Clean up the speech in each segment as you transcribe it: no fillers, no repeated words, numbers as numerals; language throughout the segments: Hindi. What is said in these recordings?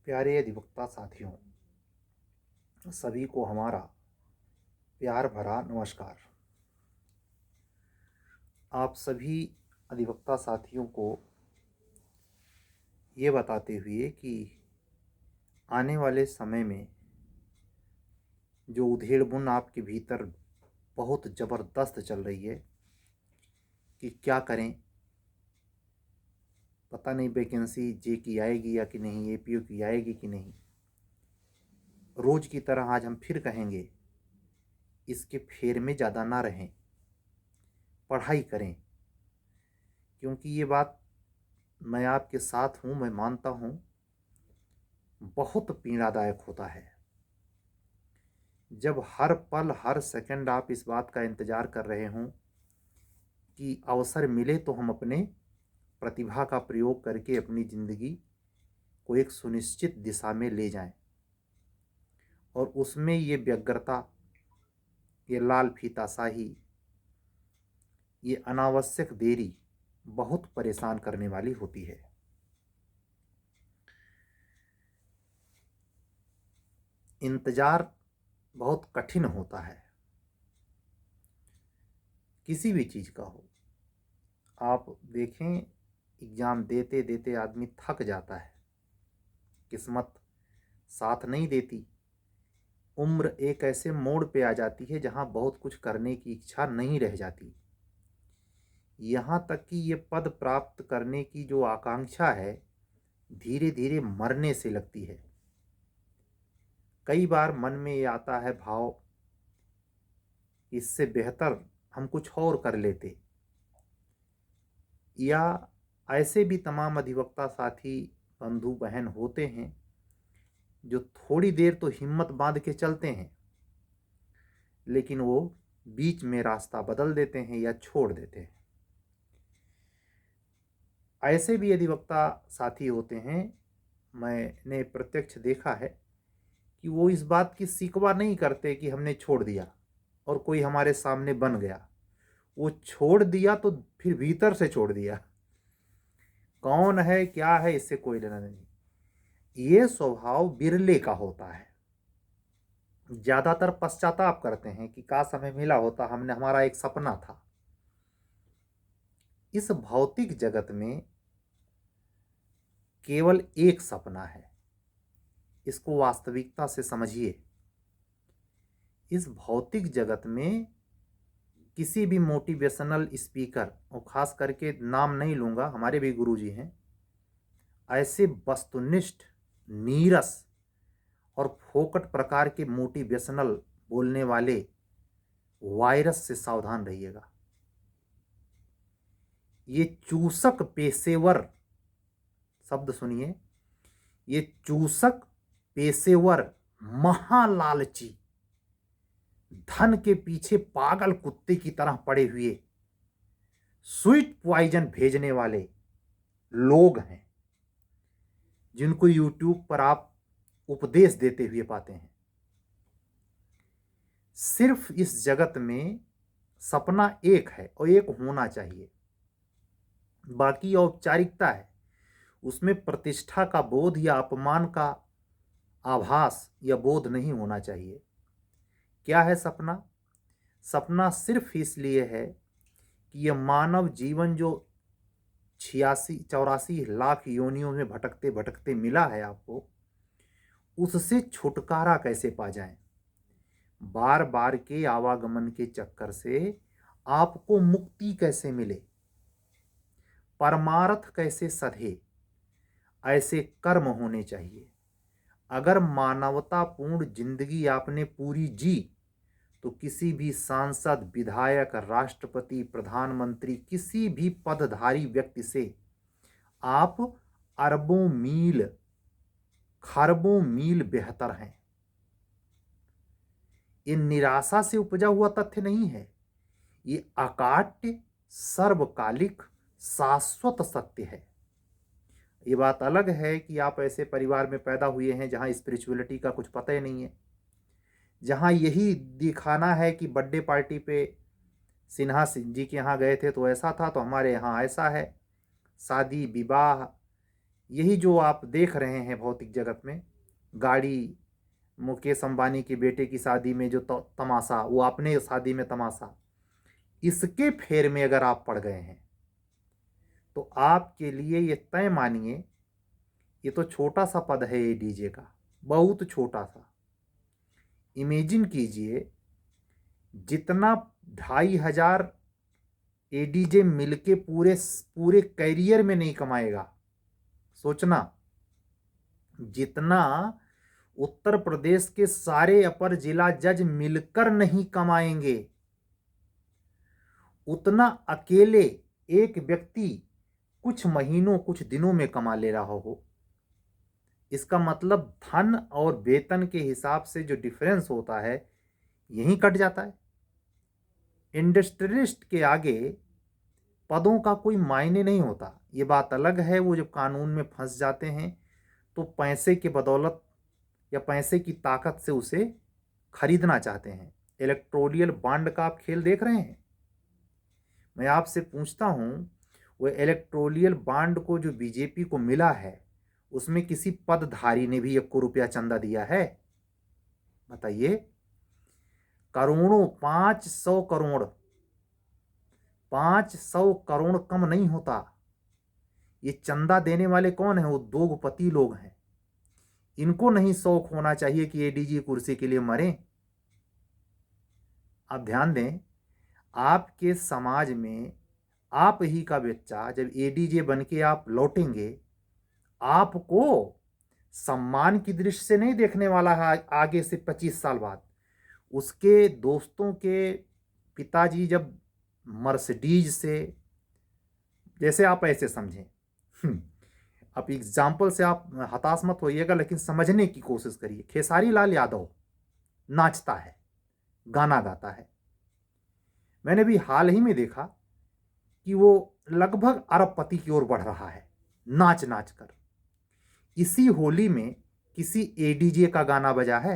प्यारे अधिवक्ता साथियों, सभी को हमारा प्यार भरा नमस्कार। आप सभी अधिवक्ता साथियों को ये बताते हुए कि आने वाले समय में जो उधेड़-बुन आपके भीतर बहुत ज़बरदस्त चल रही है कि क्या करें, पता नहीं वैकेंसी जे की आएगी या कि नहीं, एपीओ की आएगी कि नहीं। रोज़ की तरह आज हम फिर कहेंगे, इसके फेर में ज़्यादा ना रहें, पढ़ाई करें। क्योंकि ये बात मैं आपके साथ हूँ, मैं मानता हूँ, बहुत पीड़ादायक होता है जब हर पल हर सेकंड आप इस बात का इंतज़ार कर रहे हों कि अवसर मिले तो हम अपने प्रतिभा का प्रयोग करके अपनी ज़िंदगी को एक सुनिश्चित दिशा में ले जाएं, और उसमें ये व्यग्रता, ये लाल फीताशाही, ये अनावश्यक देरी बहुत परेशान करने वाली होती है। इंतज़ार बहुत कठिन होता है, किसी भी चीज़ का हो। आप देखें, एग्ज़ाम देते देते आदमी थक जाता है, किस्मत साथ नहीं देती। उम्र एक ऐसे मोड़ पे आ जाती है जहाँ बहुत कुछ करने की इच्छा नहीं रह जाती। यहाँ तक कि ये पद प्राप्त करने की जो आकांक्षा है, धीरे धीरे मरने से लगती है। कई बार मन में ये आता है भाव, इससे बेहतर हम कुछ और कर लेते। या ऐसे भी तमाम अधिवक्ता साथी बंधु बहन होते हैं जो थोड़ी देर तो हिम्मत बांध के चलते हैं, लेकिन वो बीच में रास्ता बदल देते हैं या छोड़ देते हैं। ऐसे भी अधिवक्ता साथी होते हैं, मैंने प्रत्यक्ष देखा है, कि वो इस बात की शिकवा नहीं करते कि हमने छोड़ दिया और कोई हमारे सामने बन गया। वो छोड़ दिया तो फिर भीतर से छोड़ दिया, कौन है क्या है इससे कोई लेना नहीं। ये स्वभाव बिरले का होता है। ज़्यादातर पश्चाताप करते हैं कि काश हमें मिला होता, हमने, हमारा एक सपना था। इस भौतिक जगत में केवल एक सपना है, इसको वास्तविकता से समझिए। इस भौतिक जगत में किसी भी मोटिवेशनल स्पीकर, और ख़ास करके नाम नहीं लूँगा, हमारे भी गुरुजी हैं, ऐसे वस्तुनिष्ठ, नीरस और फोकट प्रकार के मोटिवेशनल बोलने वाले वायरस से सावधान रहिएगा। ये चूसक पेशेवर, शब्द सुनिए, ये चूसक पेशेवर, महालालची, धन के पीछे पागल कुत्ते की तरह पड़े हुए स्वीट पॉइजन भेजने वाले लोग हैं, जिनको यूट्यूब पर आप उपदेश देते हुए पाते हैं। सिर्फ इस जगत में सपना एक है और एक होना चाहिए, बाकी औपचारिकता है। उसमें प्रतिष्ठा का बोध या अपमान का आभास या बोध नहीं होना चाहिए। क्या है सपना? सपना सिर्फ इसलिए है कि यह मानव जीवन जो 86-84 लाख योनियों में भटकते भटकते मिला है आपको, उससे छुटकारा कैसे पा जाएं। बार बार के आवागमन के चक्कर से आपको मुक्ति कैसे मिले, परमार्थ कैसे सधे, ऐसे कर्म होने चाहिए। अगर मानवतापूर्ण जिंदगी आपने पूरी जी, तो किसी भी सांसद, विधायक, राष्ट्रपति, प्रधानमंत्री, किसी भी पदधारी व्यक्ति से आप अरबों मील, खरबों मील बेहतर हैं। ये निराशा से उपजा हुआ तथ्य नहीं है, ये अकाट्य, सर्वकालिक, शाश्वत सत्य है। ये बात अलग है कि आप ऐसे परिवार में पैदा हुए हैं जहां स्पिरिचुअलिटी का कुछ पता ही नहीं है, जहां यही दिखाना है कि बर्थडे पार्टी पे सिन्हा जी के यहाँ गए थे तो ऐसा था, तो हमारे यहाँ ऐसा है। शादी विवाह यही जो आप देख रहे हैं भौतिक जगत में, गाड़ी, मुकेश अंबानी के बेटे की शादी में जो तमाशा, वो अपने शादी में तमाशा, इसके फेर में अगर आप पड़ गए हैं तो आपके लिए ये तय मानिए, ये तो छोटा सा पद है ये डीजे का, बहुत छोटा सा। इमेजिन कीजिए, जितना 2,500 एडीजे मिलके पूरे पूरे कैरियर में नहीं कमाएगा, सोचना, जितना उत्तर प्रदेश के सारे अपर जिला जज मिलकर नहीं कमाएंगे, उतना अकेले एक व्यक्ति कुछ महीनों कुछ दिनों में कमा ले रहा हो। इसका मतलब धन और वेतन के हिसाब से जो डिफरेंस होता है यहीं कट जाता है। इंडस्ट्रियलिस्ट के आगे पदों का कोई मायने नहीं होता। ये बात अलग है, वो जब कानून में फंस जाते हैं तो पैसे के बदौलत या पैसे की ताकत से उसे खरीदना चाहते हैं। इलेक्टोरल बॉन्ड का आप खेल देख रहे हैं। मैं आपसे पूछता हूं, वो इलेक्टोरल बॉन्ड को जो बीजेपी को मिला है, उसमें किसी पदधारी ने भी 1 रुपया चंदा दिया है? बताइए। करोड़ों, 500 करोड़, 500 करोड़ कम नहीं होता। ये चंदा देने वाले कौन है? वो उद्योगपति लोग हैं। इनको नहीं शौक होना चाहिए कि एडीजी कुर्सी के लिए मरें? आप ध्यान दें, आपके समाज में आप ही का बच्चा जब एडीजे बन के आप लौटेंगे, आपको सम्मान की दृष्टि से नहीं देखने वाला है आगे से 25 साल बाद। उसके दोस्तों के पिताजी जब मर्सिडीज से, जैसे आप ऐसे समझें, अब एग्जाम्पल से आप हताश मत होइएगा, लेकिन समझने की कोशिश करिए। खेसारी लाल यादव नाचता है, गाना गाता है। मैंने भी हाल ही में देखा कि वो लगभग अरबपति की ओर बढ़ रहा है नाच नाच कर। इसी होली में किसी एडीजे का गाना बजा है?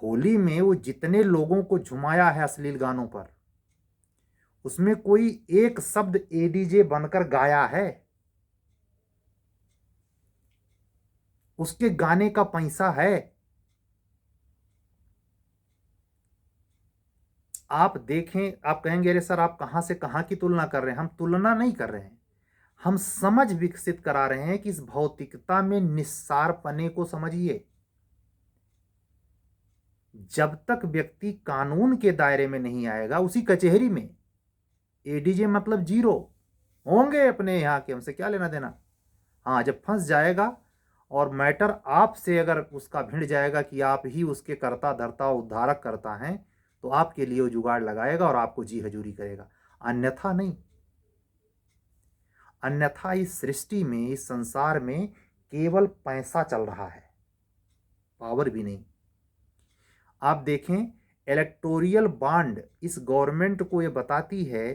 होली में वो जितने लोगों को झुमाया है अश्लील गानों पर, उसमें कोई एक शब्द एडीजे बनकर गाया है? उसके गाने का पैसा है? आप देखें, आप कहेंगे अरे सर आप कहां से कहां की तुलना कर रहे हैं। हम तुलना नहीं कर रहे हैं, हम समझ विकसित करा रहे हैं कि इस भौतिकता में निस्सार पने को समझिए। जब तक व्यक्ति कानून के दायरे में नहीं आएगा, उसी कचहरी में एडीजे मतलब जीरो होंगे अपने यहाँ के, हमसे क्या लेना देना। हाँ, जब फंस जाएगा और मैटर आपसे अगर उसका भिड़ जाएगा कि आप ही उसके कर्ता धर्ता उद्धारक करता हैं, तो आपके लिए वो जुगाड़ लगाएगा और आपको जी हजूरी करेगा, अन्यथा नहीं। अन्यथा इस सृष्टि में, इस संसार में केवल पैसा चल रहा है, पावर भी नहीं। आप देखें, इलेक्टोरल बॉन्ड इस गवर्नमेंट को ये बताती है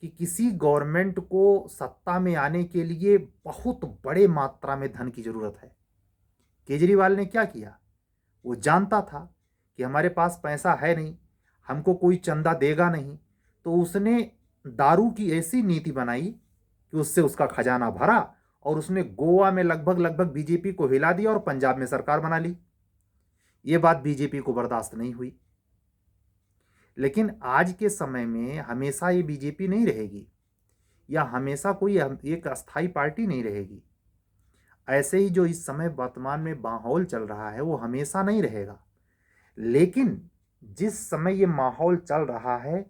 कि किसी गवर्नमेंट को सत्ता में आने के लिए बहुत बड़े मात्रा में धन की जरूरत है। केजरीवाल ने क्या किया? वो जानता था कि हमारे पास पैसा है नहीं, हमको कोई चंदा देगा नहीं, तो उसने दारू की ऐसी नीति बनाई कि उससे उसका खजाना भरा और उसने गोवा में लगभग लगभग बीजेपी को हिला दिया और पंजाब में सरकार बना ली। ये बात बीजेपी को बर्दाश्त नहीं हुई। लेकिन आज के समय में हमेशा ये बीजेपी नहीं रहेगी, या हमेशा कोई एक अस्थाई पार्टी नहीं रहेगी। ऐसे ही जो इस समय वर्तमान में माहौल चल रहा है वो हमेशा नहीं रहेगा। लेकिन जिस समय ये माहौल चल रहा है,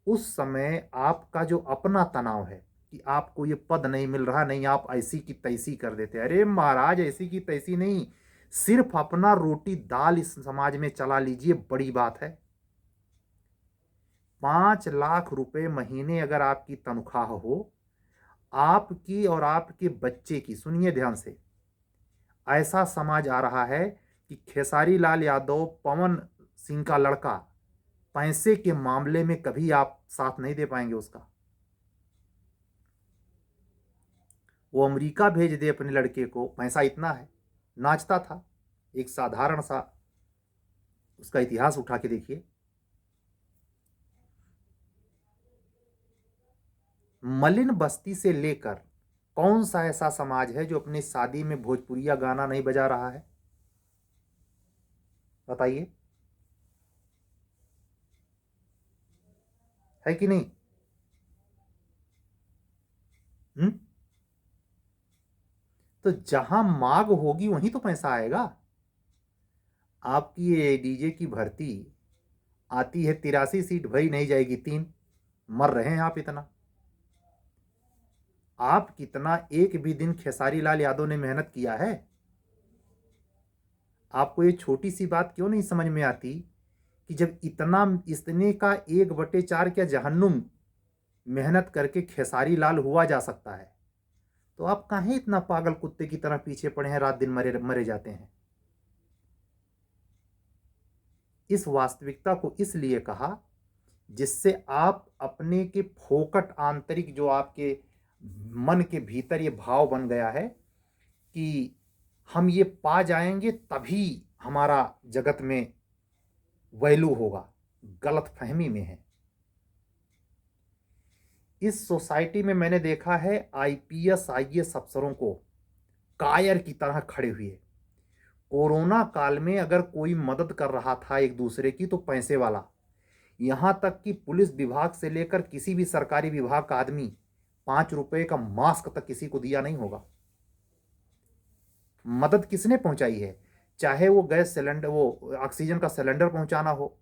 उस समय आपका जो अपना तनाव है कि आपको ये पद नहीं मिल रहा, नहीं आप ऐसी की तैसी कर देते। अरे महाराज, ऐसी की तैसी नहीं, सिर्फ अपना रोटी दाल इस समाज में चला लीजिए, बड़ी बात है। 5 लाख रुपए महीने अगर आपकी तनख्वाह हो, आपकी और आपके बच्चे की, सुनिए ध्यान से, ऐसा समाज आ रहा है कि खेसारी लाल यादव पवन सिंह का लड़का, पैसे के मामले में कभी आप साथ नहीं दे पाएंगे उसका। वो अमेरिका भेज दे अपने लड़के को, पैसा इतना है। नाचता था, एक साधारण सा उसका इतिहास उठा के देखिए। मलिन बस्ती से लेकर कौन सा ऐसा समाज है जो अपनी शादी में भोजपुरिया गाना नहीं बजा रहा है? बताइए, है कि नहीं? तो जहां मांग होगी वहीं तो पैसा आएगा। आपकी ये डीजे की भर्ती आती है 83 सीट, भरी नहीं जाएगी 3। मर रहे हैं आप इतना। आप कितना एक भी दिन खेसारी लाल यादव ने मेहनत किया है? आपको ये छोटी सी बात क्यों नहीं समझ में आती कि जब इतना इतने का 1/4 क्या जहन्नुम मेहनत करके खेसारी लाल हुआ जा सकता है, तो आप काहे इतना पागल कुत्ते की तरह पीछे पड़े हैं, रात दिन मरे मरे जाते हैं? इस वास्तविकता को इसलिए कहा जिससे आप अपने के फोकट आंतरिक जो आपके मन के भीतर ये भाव बन गया है कि हम ये पा जाएंगे तभी हमारा जगत में वैल्यू होगा, गलत फहमी में है। इस सोसाइटी में मैंने देखा है आईपीएस आईएएस अफसरों को कायर की तरह खड़े हुए। कोरोना काल में अगर कोई मदद कर रहा था एक दूसरे की तो पैसे वाला, यहां तक कि पुलिस विभाग से लेकर किसी भी सरकारी विभाग का आदमी 5 रुपए का मास्क तक किसी को दिया नहीं होगा। मदद किसने पहुंचाई है? चाहे वो गैस सिलेंडर, वो ऑक्सीजन का सिलेंडर पहुंचाना हो,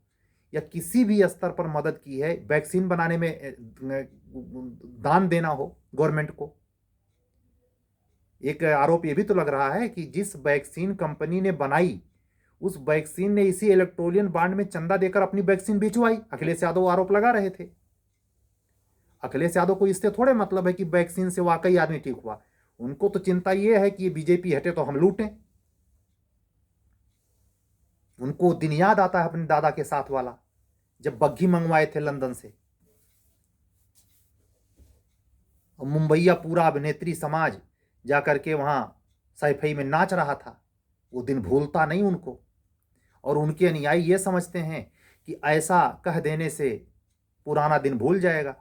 या किसी भी स्तर पर मदद की है, वैक्सीन बनाने में दान देना हो गवर्नमेंट को। एक आरोप ये भी तो लग रहा है कि जिस वैक्सीन कंपनी ने बनाई उस वैक्सीन ने इसी इलेक्ट्रोलियन बांड में चंदा देकर अपनी वैक्सीन बेचवाई। अखिलेश यादव आरोप लगा रहे थे। अखिलेश यादव को इससे थोड़े मतलब है कि वैक्सीन से वाकई आदमी ठीक हुआ। उनको तो चिंता यह है कि ये बीजेपी हटे तो हम लूटें। उनको दिन याद आता है अपने दादा के साथ वाला, जब बग्घी मंगवाए थे लंदन से, और मुंबईया पूरा अभिनेत्री समाज जाकर के वहां सैफई में नाच रहा था। वो दिन भूलता नहीं उनको। और उनके अनुयायी ये समझते हैं कि ऐसा कह देने से पुराना दिन भूल जाएगा।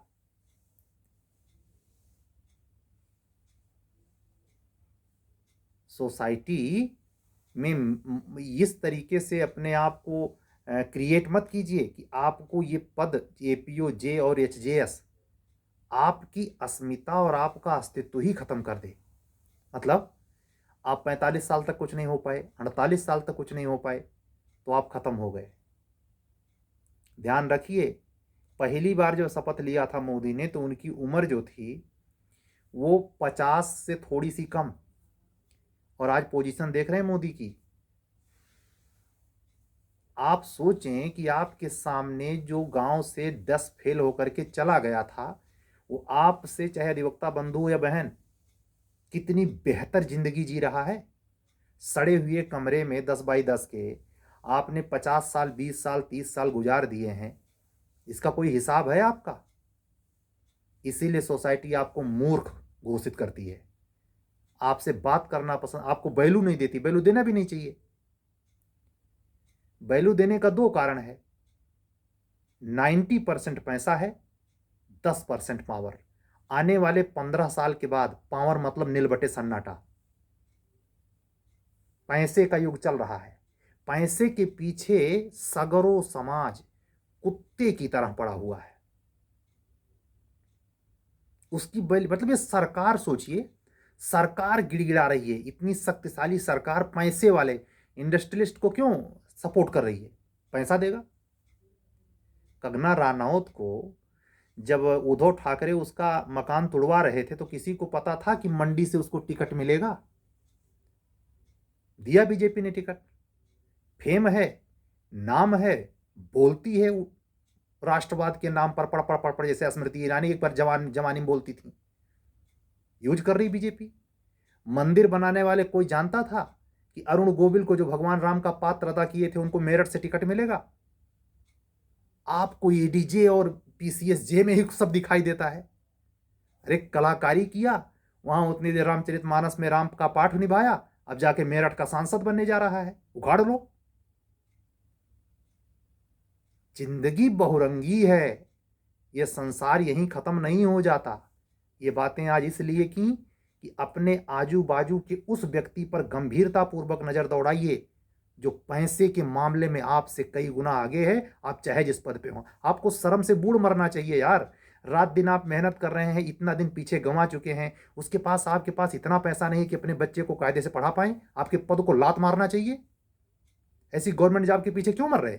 सोसाइटी में इस तरीके से अपने आप को क्रिएट मत कीजिए कि आपको ये पद एपीओ जे और एचजेएस आपकी अस्मिता और आपका अस्तित्व ही खत्म कर दे। मतलब आप 45 साल तक कुछ नहीं हो पाए, 48 साल तक कुछ नहीं हो पाए, तो आप खत्म हो गए। ध्यान रखिए, पहली बार जब शपथ लिया था मोदी ने तो उनकी उम्र जो थी वो 50 से थोड़ी सी कम, और आज पोजीशन देख रहे हैं मोदी की। आप सोचें कि आपके सामने जो गांव से 10 फेल होकर के चला गया था, वो आपसे, चाहे अधिवक्ता बंधु या बहन, कितनी बेहतर जिंदगी जी रहा है। सड़े हुए कमरे में 10 बाई 10 के आपने 50 साल, 20 साल, 30 साल गुजार दिए हैं। इसका कोई हिसाब है आपका? इसीलिए सोसाइटी आपको मूर्ख घोषित करती है, आपसे बात करना पसंद, आपको वैल्यू नहीं देती। वैल्यू देना भी नहीं चाहिए। वैल्यू देने का 2 कारण है। 90% पैसा है, 10% पावर। आने वाले 15 साल के बाद पावर मतलब नील बटे सन्नाटा। पैसे का युग चल रहा है। पैसे के पीछे सगरो समाज कुत्ते की तरह पड़ा हुआ है। उसकी मतलब ये सरकार, सोचिए, सरकार गिड़गिड़ा रही है। इतनी शक्तिशाली सरकार पैसे वाले इंडस्ट्रियलिस्ट को क्यों सपोर्ट कर रही है? पैसा देगा। कंगना रानौत को जब उद्धव ठाकरे उसका मकान तुड़वा रहे थे तो किसी को पता था कि मंडी से उसको टिकट मिलेगा? दिया बीजेपी ने टिकट। फेम है, नाम है, बोलती है राष्ट्रवाद के नाम पर पड़ पड़ पड़ पड़, जैसे स्मृति ईरानी एक बार जवानी में बोलती थी। यूज कर रही बीजेपी। मंदिर बनाने वाले कोई जानता था कि अरुण गोविल को, जो भगवान राम का पात्र अदा किए थे, उनको मेरठ से टिकट मिलेगा? आपको एडीजे और पीसीएस जे में ही सब दिखाई देता है। अरे कलाकारी किया, वहां उतनी देर रामचरितमानस में राम का पाठ निभाया, अब जाके मेरठ का सांसद बनने जा रहा है। उखाड़ लो। जिंदगी बहुरंगी है। यह संसार यहीं खत्म नहीं हो जाता। ये बातें आज इसलिए की कि अपने आजू बाजू के उस व्यक्ति पर गंभीरतापूर्वक नजर दौड़ाइए जो पैसे के मामले में आपसे कई गुना आगे है, आप चाहे जिस पद पे हो। आपको शर्म से बूढ़ मरना चाहिए यार। रात दिन आप मेहनत कर रहे हैं, इतना दिन पीछे गंवा चुके हैं, उसके पास आपके पास इतना पैसा नहीं कि अपने बच्चे को कायदे से पढ़ा पाएं, आपके पद को लात मारना चाहिए। ऐसी गवर्नमेंट जॉब के पीछे क्यों मर रहे?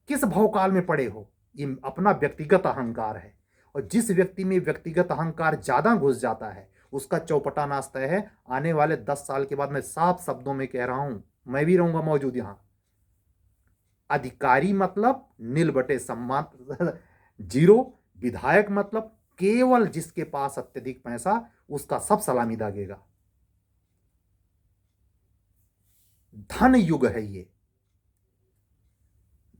किस भवकाल में पड़े हो? ये अपना व्यक्तिगत अहंकार है, और जिस व्यक्ति में व्यक्तिगत अहंकार ज्यादा घुस जाता है उसका चौपटा नाचता है। आने वाले 10 साल के बाद मैं साफ शब्दों में कह रहा हूं, मैं भी रहूंगा मौजूद यहां। अधिकारी मतलब नील बटे सम्मान जीरो। विधायक मतलब केवल जिसके पास अत्यधिक पैसा, उसका सब सलामी दागेगा। धन युग है ये।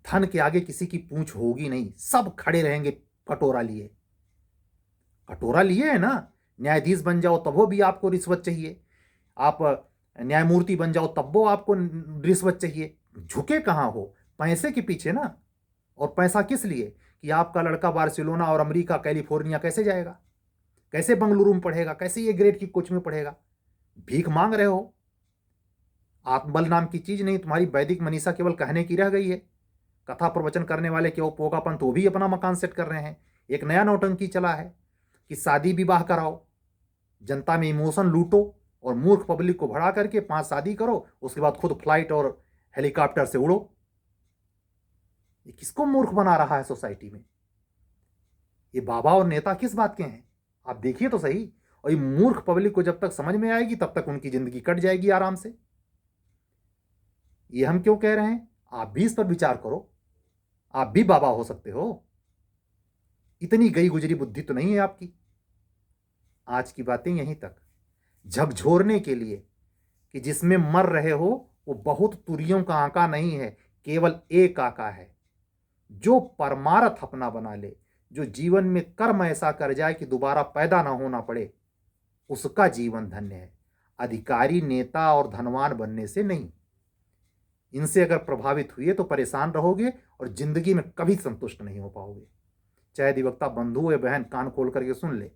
धन के आगे किसी की पूंछ होगी नहीं, सब खड़े रहेंगे कटोरा लिए। कटोरा लिए है ना, न्यायाधीश बन जाओ तब वो भी आपको रिश्वत चाहिए, आप न्यायमूर्ति बन जाओ तब वो आपको रिश्वत चाहिए। झुके कहां हो? पैसे के पीछे ना। और पैसा किस लिए? कि आपका लड़का बार्सिलोना और अमेरिका कैलिफोर्निया कैसे जाएगा, कैसे बंगलुरु में पढ़ेगा, कैसे ये ग्रेड की कोच में पढ़ेगा? भीख मांग रहे हो। आत्मबल नाम की चीज नहीं, तुम्हारी वैदिक मनीषा केवल कहने की रह गई है। कथा प्रवचन करने वाले केवल पोगापंत वो भी अपना मकान सेट कर रहे हैं। एक नया नौटंकी चला है कि शादी विवाह कराओ, जनता में इमोशन लूटो और मूर्ख पब्लिक को भड़ा करके 5 शादी करो, उसके बाद खुद फ्लाइट और हेलीकॉप्टर से उड़ो। ये किसको मूर्ख बना रहा है सोसाइटी में? ये बाबा और नेता किस बात के हैं? आप देखिए तो सही। और ये मूर्ख पब्लिक को जब तक समझ में आएगी तब तक उनकी जिंदगी कट जाएगी आराम से। ये हम क्यों कह रहे हैं? आप भी इस पर विचार करो, आप भी बाबा हो सकते हो। इतनी गई गुजरी बुद्धि तो नहीं है आपकी। आज की बातें यहीं तक, झकझोरने के लिए कि जिसमें मर रहे हो वो बहुत तुरियों का आका नहीं है, केवल एक आका है जो परमार्थ अपना बना ले, जो जीवन में कर्म ऐसा कर जाए कि दोबारा पैदा ना होना पड़े, उसका जीवन धन्य है। अधिकारी, नेता और धनवान बनने से नहीं। इनसे अगर प्रभावित हुए तो परेशान रहोगे और जिंदगी में कभी संतुष्ट नहीं हो पाओगे। चाहे अधिवक्ता बंधु या बहन कान खोल करके सुन ले,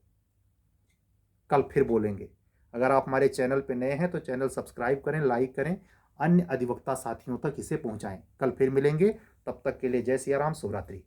कल फिर बोलेंगे। अगर आप हमारे चैनल पे नए हैं तो चैनल सब्सक्राइब करें, लाइक करें, अन्य अधिवक्ता साथियों तक इसे पहुंचाएं। कल फिर मिलेंगे, तब तक के लिए जय सिया राम, शुभ रात्रि।